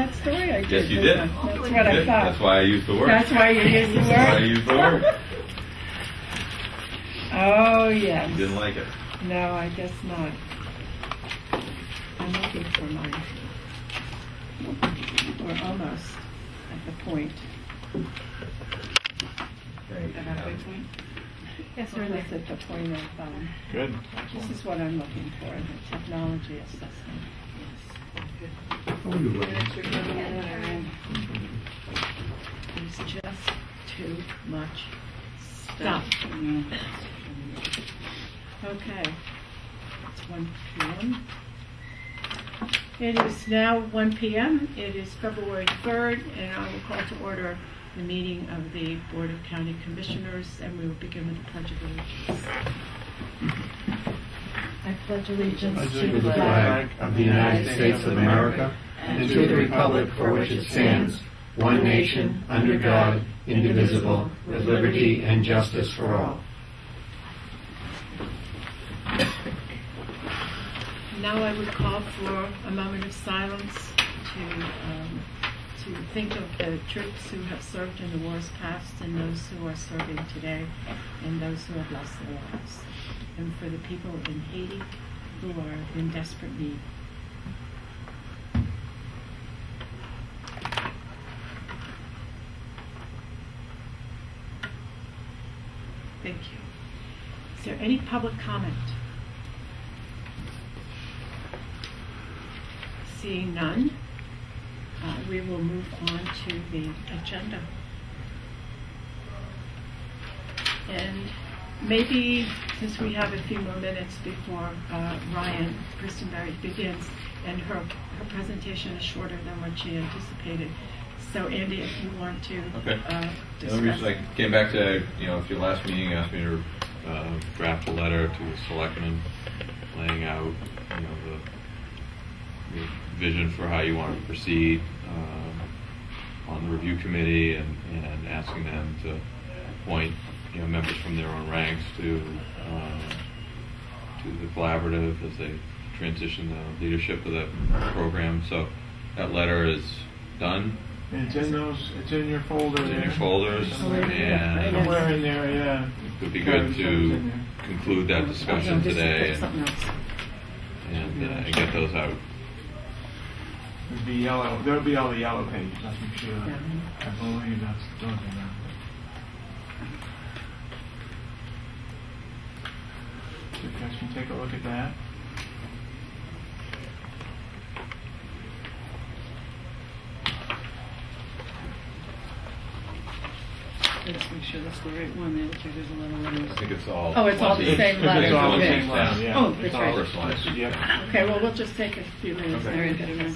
that story? I did. Yes, you did. That's what I thought. That's why I used the word. That's why you used the word? That's why I used the word. Oh, yes. You didn't like it. No, I guess not. I'm looking for mine. We're almost at the point. Great. The halfway point? Yes, we're almost at the point of, Good. this is what I'm looking for, the technology assessment. There's just too much stuff. Okay, it's 1 p.m. It is now 1 p.m. It is February 3rd, and I will call to order the meeting of the Board of County Commissioners, and we will begin with the Pledge of Allegiance. I pledge allegiance To to the the flag of the United States of America and to the republic for which it stands, one nation, under God, indivisible, with liberty and justice for all. Now I would call for a moment of silence to think of the troops who have served in the wars past and those who are serving today and those who have lost their lives, and for the people in Haiti who are in desperate need. Thank you. Is there any public comment? Seeing none, we will move on to the agenda. And maybe, since we have a few more minutes before Ryan Kirstenberry begins, and her presentation is shorter than what she anticipated. So, Andy, if you want to The only reason I came back to, if your last meeting asked me to draft a letter to the selectmen laying out, the vision for how you want to proceed on the review committee, and asking them to appoint members from their own ranks to the collaborative as they transition the leadership of that program. So that letter is done. It's in your folder It's there. in your folders, and Somewhere in there, yeah. it would be good to conclude that discussion today and get those out. It'll be yellow. There'll be all the yellow pages. Let's make sure. I believe that's those are there. So you guys can take a look at that. Let's make sure that's the right one. It looks like there's a lot of letters. I think it's all. Oh, it's all the same letter. It's all the Okay. same letter, yeah. Oh, It's that's all right. personalized. Yep. Okay, well, we'll just take a few minutes Okay. there and get it in.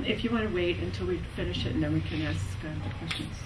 If you want to wait until we finish it, and then we can ask the questions.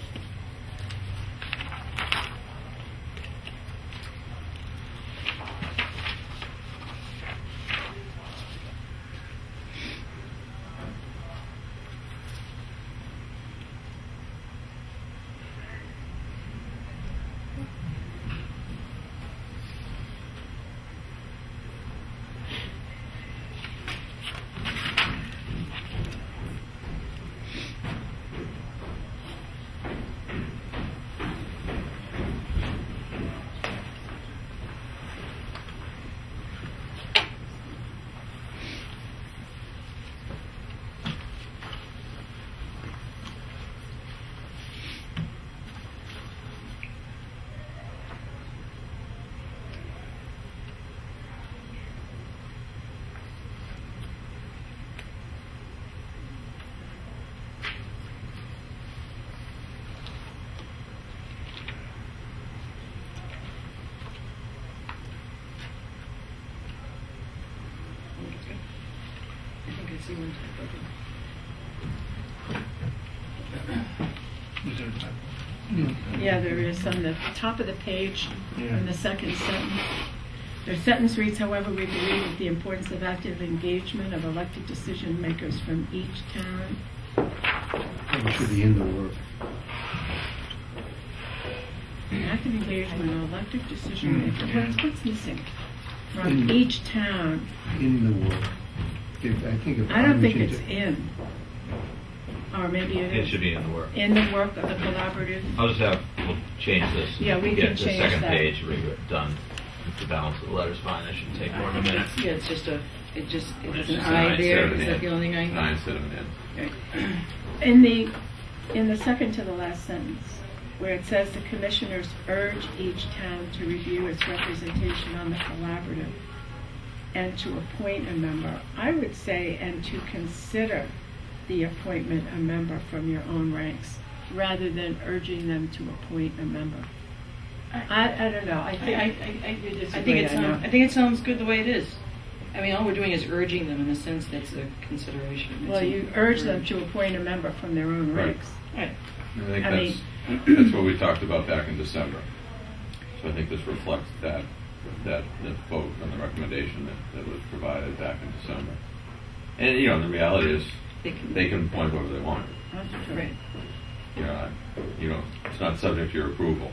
I see one typo. Is there a typo? Yeah, there is on the top of the page Yeah. in the second sentence. The sentence reads, however, we believe that the importance of active engagement of elected decision makers from each town. It should be in the work. Active engagement of elected decision makers. What's missing? From In- each town. In the work. I think if I don't think change it's it- in. Or maybe it It is. should be in the work. In the work of the collaborative. I'll just we'll change this. Yeah, we Get can the change second that. page done. The balance of the letter's fine. That shouldn't take more than a minute. Yeah, it's just a, it has It's an just I nine there. instead of an Is that N. the only thing I? 9 instead of an N. Okay. In the second to the last sentence, where it says the commissioners urge each town to review its representation on the collaborative and to appoint a member, I would say, and to consider the appointment a member from your own ranks, rather than urging them to appoint a member. I don't know. I think it sounds good the way it is. I mean, all we're doing is urging them. In a sense, that's a consideration. Well, It's you a- urge them to appoint a member from their own Right. ranks. Right. I think I that's what we talked about back in December. So I think this reflects that vote and the recommendation that was provided back in December. And the reality is they can appoint whoever they want. Right. It's not subject to your approval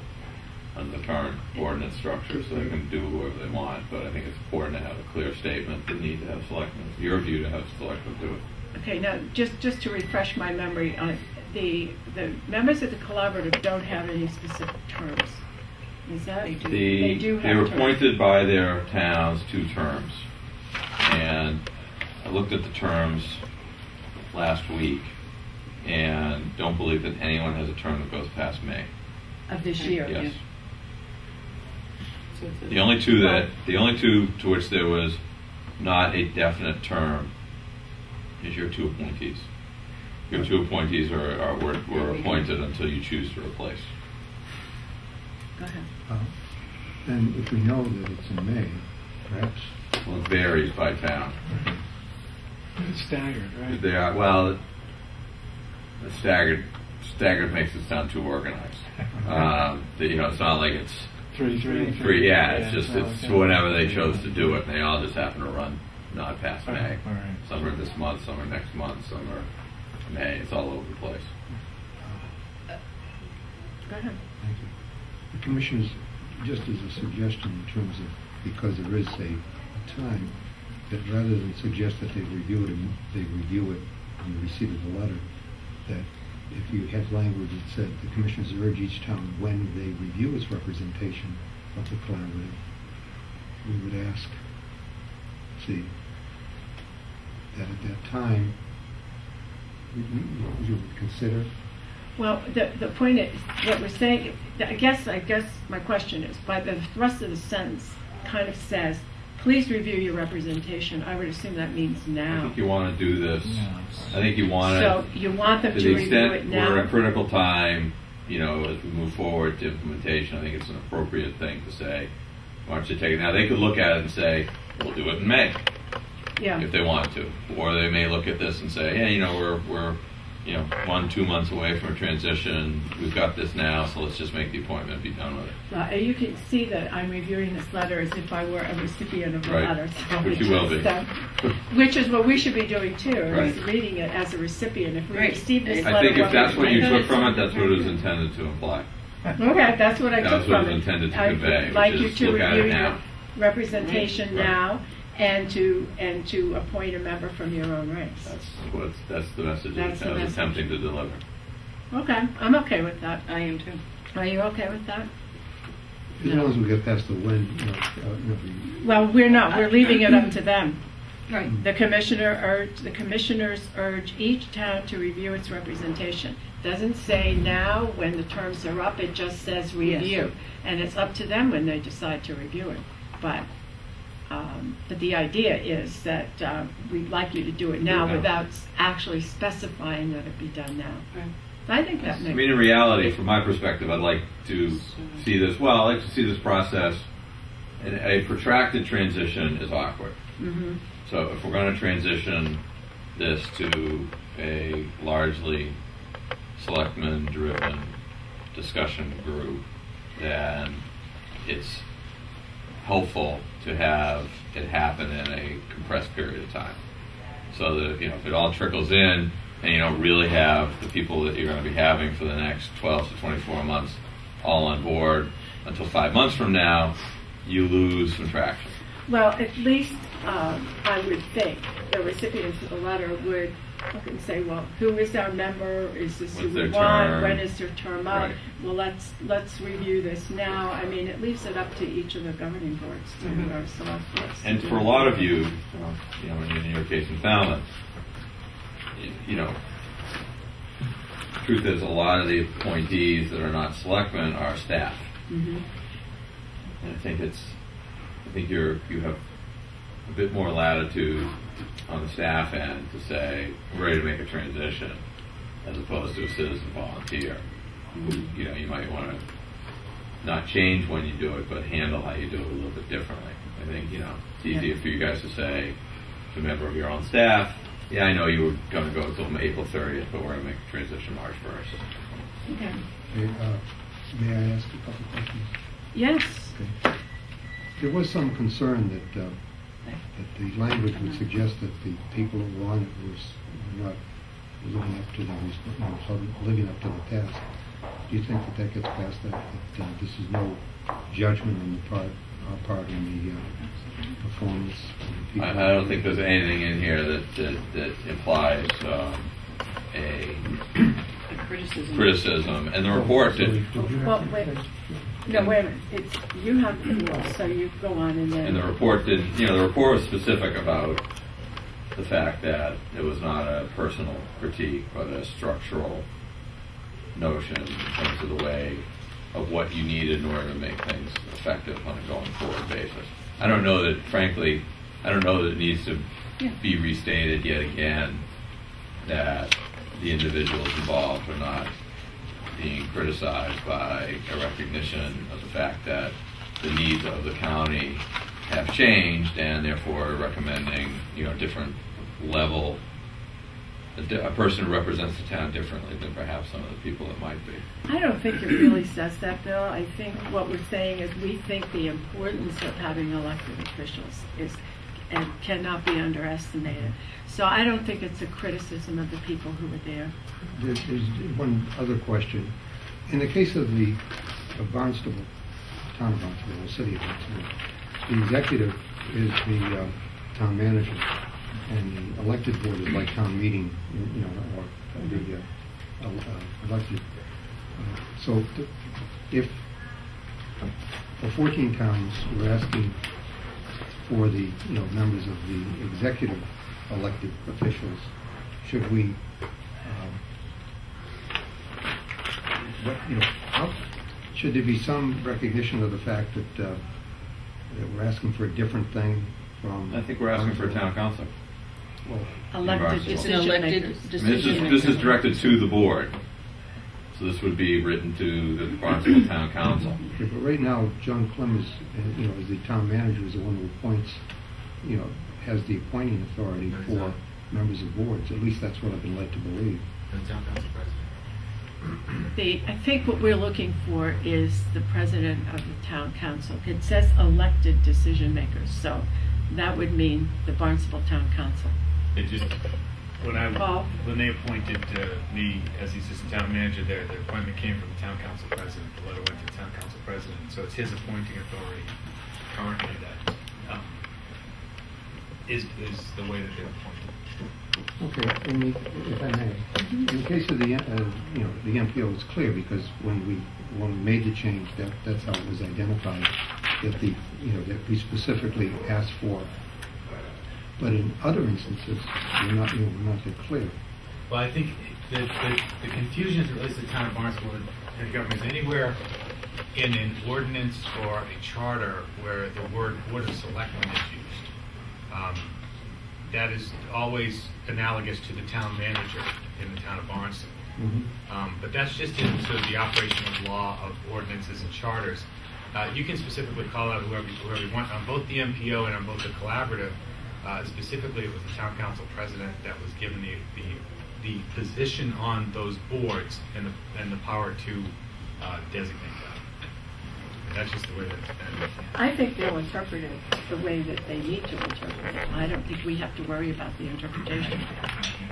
under the current ordinance structure, so they can do whoever they want. But I think it's important to have a clear statement. The need to have selectmen, your view to have selectmen do it. Okay, now, just to refresh my memory, the members of the collaborative don't have any specific terms. Is that? They do have They were terms. appointed by their towns 2 terms. And I looked at the terms last week and don't believe that anyone has a term that goes past May. Of this year. Yes. So it's a- The only two to which there was not a definite term is your 2 appointees. Your 2 appointees were appointed until you choose to replace. Go ahead. And if we know that it's in May, perhaps. Well, it varies by town. It's staggered, right? They are, the staggered makes it sound too organized. It's not like it's 3. Yeah, it's whenever they chose to do it, and they all just happen to run not past May. All right. Some are this month, some are next month, some are May. It's all over the place. Go ahead. Thank you. The Commissioners, just as a suggestion in terms of, because there is a time, that rather than suggest that they review it on the receipt of the letter, that if you had language that said the Commissioners urge each town when they review its representation of the collaborative, we would ask, that at that time, you would consider. Well, the point is, what we're saying, I guess my question is, by the thrust of the sentence kind of says, please review your representation. I would assume that means I now. think you want to do this. I think you want So you want them to to the review it extent we're at a now? critical time, as we move forward to implementation, I think it's an appropriate thing to say, why don't you take it now? They could look at it and say, we'll do it in May. Yeah. If they want to, or they may look at this and say, hey, we're 1-2 months away from a transition. We've got this now, so let's just make the appointment and be done with it. You can see that I'm reviewing this letter as if I were a recipient of the Right. letter. So Which you will be. Which is what we should be doing too, is Right. reading it as a recipient. If we Right. receive this I letter, think if that's what you we- took from it, that's what it was intended to imply. Okay, that's what I That took was what from it it. was intended to I'd convey, which like is you to look at it review your now. representation Right. now and to appoint a member from your own ranks. That's the message That's that the I was message. attempting to deliver. Okay, I'm okay with that. I am too. Are you okay with that? As long as we get past the when, Well, we're not. We're leaving it up to them. Right. The commissioners urge each town to review its representation. Doesn't say now when the terms are up. It just says review, and it's up to them when they decide to review it. But the idea is that we'd like you to do it now Do it now. without actually specifying that it be done now. Right. I think that I makes. mean, in reality, from my perspective, I'd like to see this. Well, I like to see this process. And a protracted transition is awkward. Mm-hmm. So if we're going to transition this to a largely selectman-driven discussion group, then it's helpful to have it happen in a compressed period of time. So that, if it all trickles in and you don't really have the people that you're going to be having for the next 12 to 24 months all on board until 5 months from now, you lose some traction. Well, at least I would think the recipients of the letter would look and say, well, who is our member? Is this who we want? When is their term up? Right. Well, let's review this now. I mean, it leaves it up to each of the governing boards to select this. And for a lot of you, in your case in Falmouth, truth is a lot of the appointees that are not selectmen are staff. Mm-hmm. And I think you have a bit more latitude on the staff end to say we're ready to make a transition, as opposed to a citizen volunteer who you might want to not change when you do it, but handle how you do it a little bit differently. I think it's easier for you guys to say to a member of your own staff, yeah, I know you were going to go until April 30th, but we're going to make a transition March 1st. Okay. May I ask a couple questions? Yes. Okay. There was some concern that the language would suggest that the people who were on it were not living up to the task. Do you think that gets past that this is no judgment on our part in the performance of the people? I don't think there's anything in here that implies a criticism. And the report did. Well, wait. No, wait a minute. You have the rules, so you go on and then. And the report did. The report was specific about the fact that it was not a personal critique, but a structural notion in terms of the way of what you needed in order to make things effective on a going forward basis. I don't know that it needs to be restated yet again that the individuals involved are not being criticized by a recognition of the fact that the needs of the county have changed, and therefore recommending different level, a person who represents the town differently than perhaps some of the people that might be. I don't think it really says that, Bill. I think what we're saying is we think the importance of having elected officials is and cannot be underestimated. So I don't think it's a criticism of the people who were there. There's one other question. In the case of the Barnstable, town of Barnstable, the city of Barnstable, the executive is the town manager, and the elected board is like town meeting, or the elected. So if for 14 towns we're asking for the members of the executive elected officials, should we should there be some recognition of the fact that we're asking for a different thing from? I think we're asking for a town council. Well, Elected decision makers. This is directed to the board. So this would be written to the Barnstable Town Council. Okay, but right now, John Clem is, as the town manager, is the one who appoints, has the appointing authority for members of boards. At least that's what I've been led to believe. The town council president. I think what we're looking for is the president of the town council. It says elected decision makers, so that would mean the Barnstable Town Council. It just when they appointed me as the assistant town manager there, the appointment came from the town council president. The letter went to the town council president, so it's his appointing authority currently that is the way that they're appointed. Okay, if I may, in the case of the the MPO, it's clear because when we made the change, that's how it was identified that that we specifically asked for. But in other instances, we're not that clear. Well, I think the confusion as it relates to the town of Barnstable and government is anywhere in an ordinance or a charter where the word Board of Selectmen is used. That is always analogous to the town manager in the town of Barnstable. Mm-hmm. But that's just in sort of the operation of law of ordinances and charters. You can specifically call out whoever you want on both the MPO and on both the collaborative. Specifically, it was the town council president that was given the position on those boards and the power to designate that. That's just the way that's been. I think they'll interpret it the way that they need to interpret it. I don't think we have to worry about the interpretation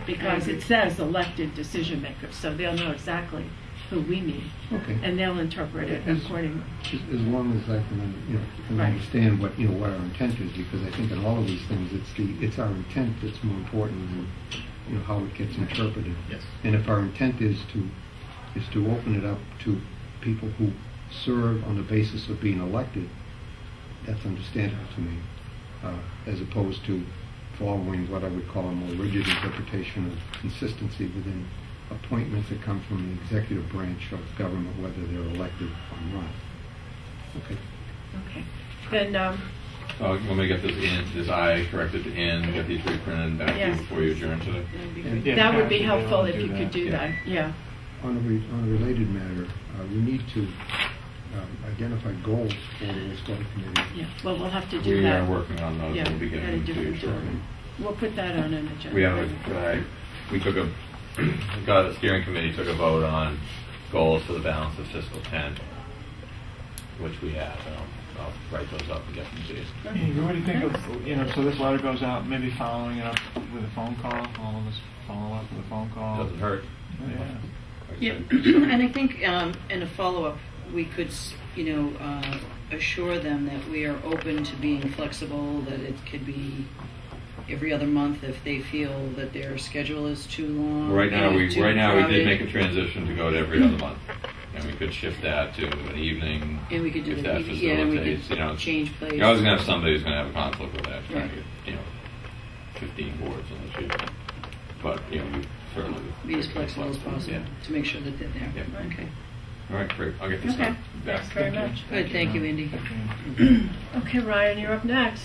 because it says elected decision makers, so they'll know exactly who we mean, Okay. and they'll interpret it accordingly. As long as I can Right. understand what what our intent is, because I think in all of these things it's our intent that's more important than how it gets interpreted. Yes. And if our intent is to open it up to people who serve on the basis of being elected, that's understandable to me, as opposed to following what I would call a more rigid interpretation of consistency within appointments that come from the executive branch of government, whether they're elected or not. Okay. Okay. Then, Oh, you want me to get this I corrected to N, get these reprinted and back to you Yes. before you adjourn today? Yeah, that would be perhaps helpful they if wanna you do could that. do Yeah. that. Yeah. On a related matter, we need to identify goals for the Wastewater Committee. Yeah. Well, we'll have to do We that. are working on those. Yeah, We'll be at a getting to you different shortly. time. We'll put that on an agenda. We the steering committee took a vote on goals for the balance of fiscal 10, which we have. And I'll write those up and get them to you. Andrew, what do you think of, so this letter goes out, maybe following it up with a phone call, all of us follow up with a phone call? Doesn't hurt. Yeah. Yeah, and I think in a follow-up, we could, assure them that we are open to being flexible, that it could be every other month if they feel that their schedule is too long. Right now, we too did crowded. make a transition to go to every other month, and we could shift that to an evening. And we could do if the that evening, yeah, and we facilitates, could change place. You're always going to have somebody who's going to have a conflict with that, trying to Right. get 15 boards on the sheet. But we certainly Be as flexible as possible Yeah. to make sure that they're there. Yeah. Okay. All right, great. I'll get this Okay. done. Thanks very much. Good, thank you, Andy. Okay, Ryan, you're up next.